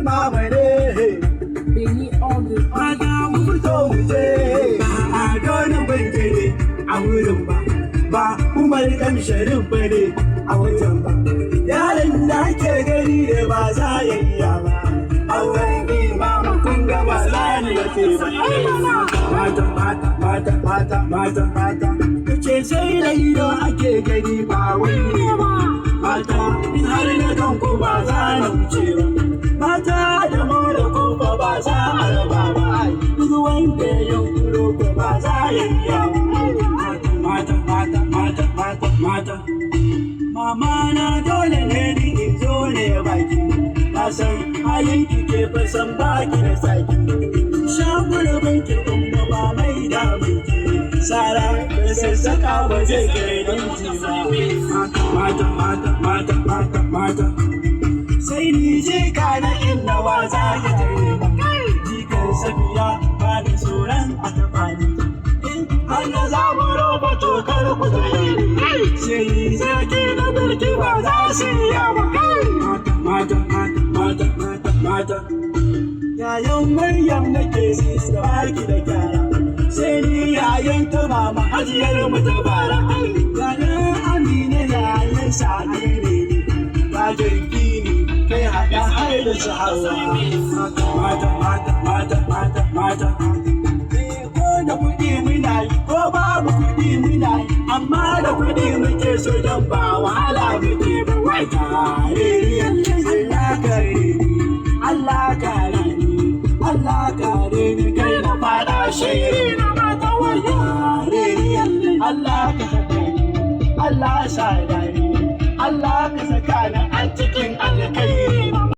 mama ne. Beni all the Mata mu fito mu je. Ba ado na banke ne a wurin ba. Ba Umar ɗan Sharif ba ne a wajen ba. Yaron da ake gani da ba za ya iya ba. Auren ni mama kun ga ba za ni lafe ba. Mata mata mata mata mata mata. Kace sai da ido ake gani ba wai ne ba. Mata in har na kan ku ba za na wuce ba. Mata da mora ko ba za a raba ba. Duk wanda ya yunkuro ko ba za ya iya ba. Mata mata mata mata mata. Mama na dole ne ni in zo ne baki. Na san halin ki ke fasan baki da saki. Shagura banki kuma ba mai damun ki. Sara da sassaka ba zai kai dinki ba. Mata mata mata mata mata. Sai ni je kana inda wa za ya tare ba. Jikan safiya ba da tsoron a taɓa ni. Har na zaburo ba to kar ku tsaye ni. Sai zaki na barki ba za su iya ba. Mata mata mata mata mata. Yayan Maryam nake sista baki da gyara. Sai ni yayan ta mama hajiyar mu ta bara. Yayan Amina yayan Sani ne. Bajar gini kai haɗa har da su hawa. Mata mata mata mata mata. Ko da kuɗi muna yi ko babu kuɗi muna yi. Amma da kuɗi muke so don ba wahala muke ba. Wai tare Allah kare ni, Allah kare ni, Allah kare ni kai na fada shiri na mata waya. Allah ka saka ni, Allah sa ni, Allah ka saka ni a cikin alkai.